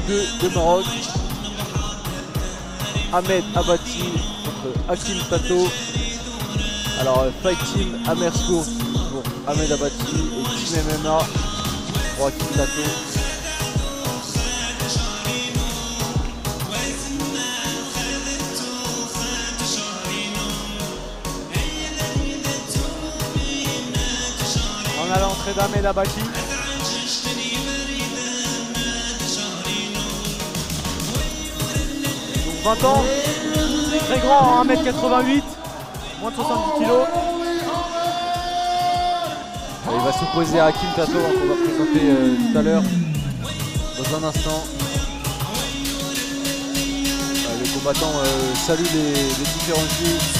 2 de Maroc. Ahmed Abati contre Hakim Tato. Alors Fight Team Amersfoort pour Ahmed Abati et Team MMA pour Hakim Tato. On a l'entrée d'Ahmed Abati. Donc 20 ans, très grand, 1m88, moins de 70 kg. Il va s'opposer à Hakim Tato qu'on va présenter tout à l'heure, dans un instant. Les combattants saluent les différents juges.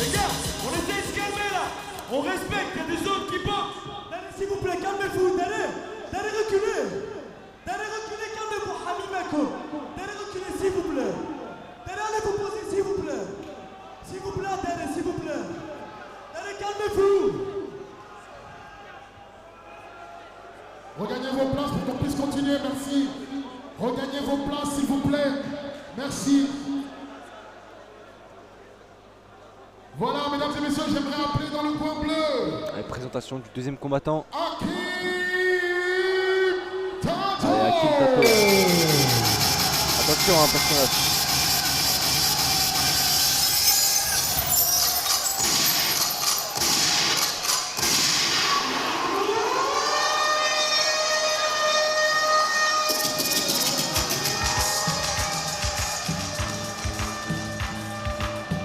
Les gars, on essaie de se calmer là. On respecte, il y a des zones qui boxent. Allez, s'il vous plaît, calmez-vous, d'aller reculer. D'aller reculer, calmez-vous, Hamimako. D'aller reculer, s'il vous plaît. D'aller aller vous poser, s'il vous plaît. S'il vous plaît, d'aller, s'il vous plaît. Allez, calmez-vous. Regagnez vos places pour qu'on puisse continuer, merci. Regagnez vos places, s'il vous plaît. Merci. Voilà, mesdames et messieurs, j'aimerais appeler dans le coin bleu. Allez, présentation du deuxième combattant. Hakim Tato. Allez, Hakim Tato. Attention, attention là.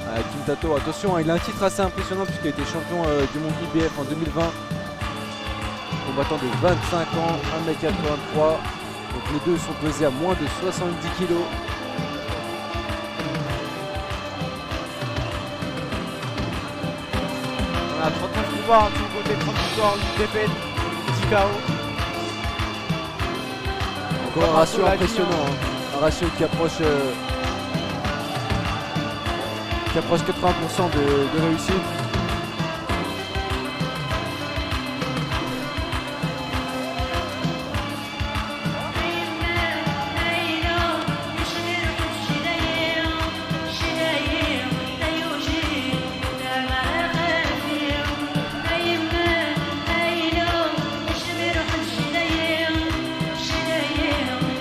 Hakim Tato, attention, il a un titre assez impressionnant puisqu'il a été champion du monde IBF en 2020. Combattant de 25 ans, 1m83. Donc les deux sont pesés à moins de 70 kg. On a 39 pouvoirs de son côté, 30 victoires, 8 défaites, 10 KO. Encore un ratio impressionnant, hein. Un ratio qui approche 80% de réussite.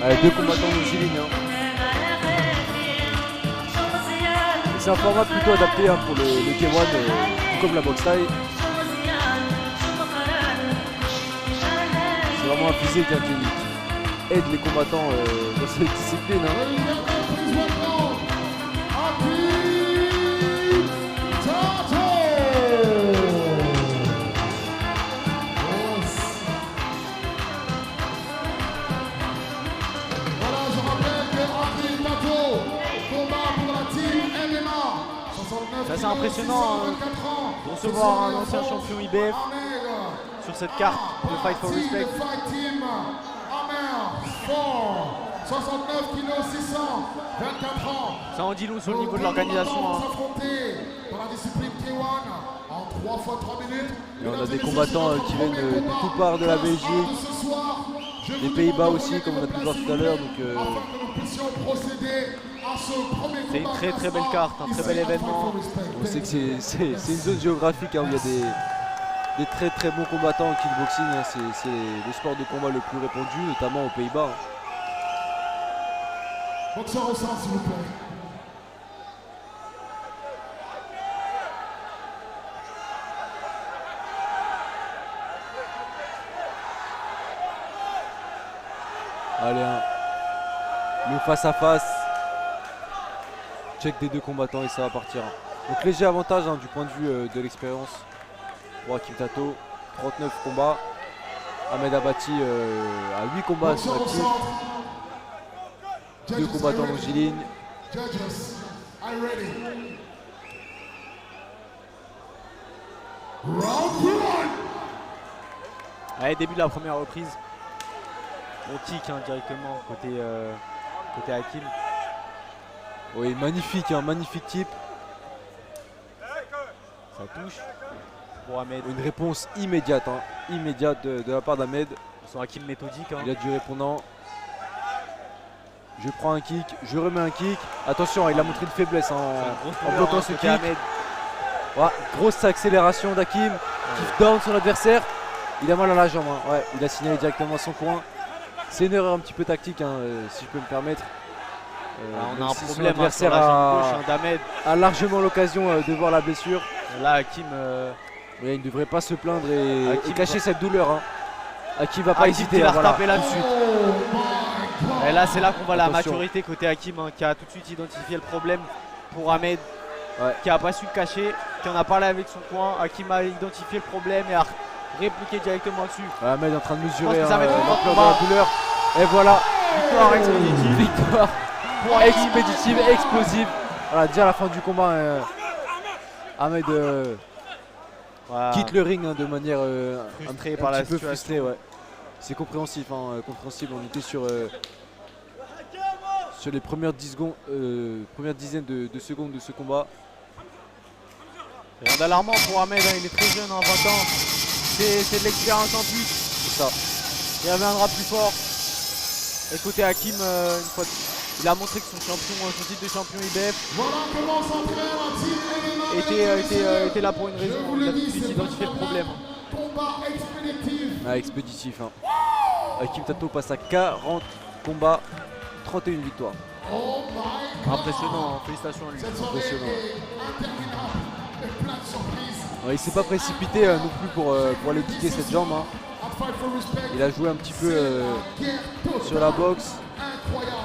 Allez, deux combattants longiligne. C'est un format plutôt adapté pour le K1, tout comme la boxe taille. C'est vraiment un physique qui aide les combattants dans cette discipline. C'est assez impressionnant de recevoir un ancien champion IBF sur cette carte de Fight for Respect. 69 kg 600, 24 ans. Ça en dit long sur le niveau de l'organisation. Dans la discipline K1 en 3 fois 3 minutes. Et on a des combattants qui viennent de toutes parts de la Belgique, des Pays-Bas aussi, comme on a pu voir tout à l'heure. C'est une très très belle carte, un très bel événement. On sait que c'est une zone géographique où il y a des très très bons combattants en kickboxing. C'est le sport de combat le plus répandu, notamment aux Pays-Bas. Boxeur au centre, s'il vous plaît. Allez, le face à face. Check des deux combattants et ça va partir. Donc léger avantage du point de vue de l'expérience pour Hakim Tato. 39 combats. Ahmed Abati à 8 combats sur l'actif. 2 combattants longiligne. Allez, début de la première reprise. On kick directement côté Hakim. Oui, magnifique, magnifique type. Ça touche pour Ahmed. Une réponse immédiate, immédiate de la part d'Ahmed. Son Hakim méthodique. Il a du répondant. Je prends un kick, je remets un kick. Attention, il a montré une faiblesse en bloquant ce kick. Ouais, grosse accélération d'Hakim qui down son adversaire. Il a mal à la jambe, hein. Ouais, il a signalé directement son coin. C'est une erreur un petit peu tactique, hein, si je peux me permettre. On a un problème sur la jambe gauche d'Ahmed. A largement l'occasion de voir la blessure. Là, Hakim, il ne devrait pas se plaindre et cacher cette douleur. Hein. Hakim va pas Hakim hésiter. qui va voilà. retaper là tout de suite. Et là, c'est là qu'on voit la Attention. maturité côté Hakim, hein, qui a tout de suite identifié le problème pour Ahmed, Ouais. qui n'a pas su le cacher, qui en a parlé avec son coin. Hakim a identifié le problème et a répliqué directement dessus. Ouais, Ahmed est en train de mesurer que ça va être un l'ampleur de combat. la douleur. Et voilà. Victoire expéditive. Victoire Pour Hakim. expéditive, explosive. Voilà, déjà à la fin du combat, Ahmed Voilà. quitte le ring, hein, de manière Frustré un par la petit peu situation. frustré. Ouais. C'est compréhensif, hein, compréhensible. On était sur les premières dizaines de secondes de ce combat. Rien d'alarmant pour Ahmed, hein, il est très jeune, hein, 20 ans. C'est de l'expérience en plus. C'est ça. Il reviendra plus fort. Et côté Hakim, une fois, il a montré que son titre de champion IBF Voilà comment s'entraîne un team MMA. était là pour une raison. Je vous Il a le tout de dis, suite c'est identifié le problème. Combat expéditif. Ah, expéditif. Hein. Hakim Tato passe à 40 combats, 31 victoires. Oh my God. Impressionnant, hein, félicitations à lui. Cette soirée Impressionnant. est interminable et plein de surprises. Ouais, il s'est pas précipité non plus pour aller kicker cette jambe. Hein. A fight for respect. Il a joué un petit peu Guerre totale. sur la boxe, Incroyable.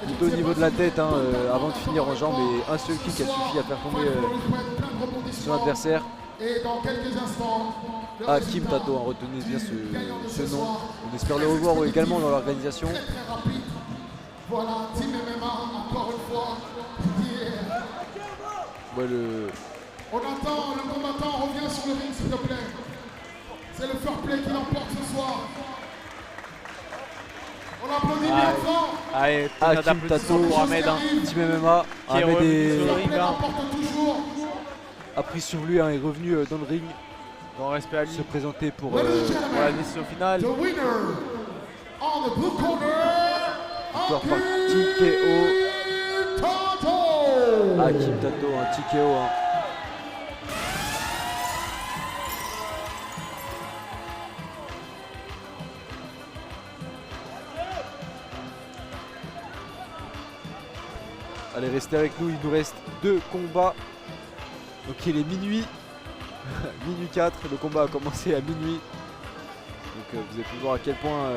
Et tout tu au sais niveau pas de la si- tête, hein, avant de finir en jambe, et un seul kick a suffi à faire tomber Fight for respect, plein de son rebondissements. adversaire. Et dans quelques instants, le Hakim résultat Tato, hein, retenez bien gagnant de ce ce nom. soir. On espère le revoir également dans l'organisation. Très très rapide. Voilà, Team MMA encore une fois. Yeah. Ouais, On attend, le combattant revient sur le ring s'il te plaît. C'est le fair play qui l'emporte ce soir. On applaudit bien fort. Allez, Hakim d'applaudissements Tato. pour Ahmed, hein, Team MMA, qui est Ahmed revenu sur le ring, hein, L'emporte toujours. a pris sur lui, hein, est revenu dans le ring, dans respect à lui, se présenter pour Ladies and pour la gentlemen, décision finale. the winner on the blue corner, victoire par Hakim TKO. Tato. Hakim Tato, un TKO. Hein. Allez, restez avec nous, il nous reste 2 combats. Donc il est minuit, minuit 4, le combat a commencé à minuit. Donc vous avez pu voir à quel point,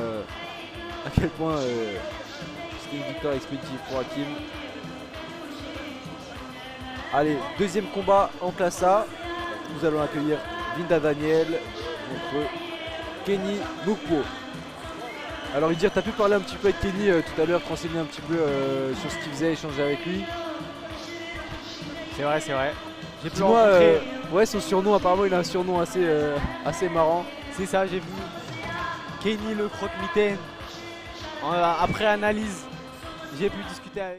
c'était une victoire expéditive pour Hakim. Allez, deuxième combat en classe A. Nous allons accueillir Vinda Daniel contre Kenny Mukpo. Alors Idir, tu as pu parler un petit peu avec Kenny tout à l'heure, te renseigner un petit peu sur ce qu'il faisait, échanger avec lui. C'est vrai, c'est vrai. J'ai pu Dis-moi, rencontrer, ouais, son surnom, apparemment il a un surnom assez marrant. c'est ça, j'ai vu Kenny le croque-mitaine. Après analyse, j'ai pu discuter avec.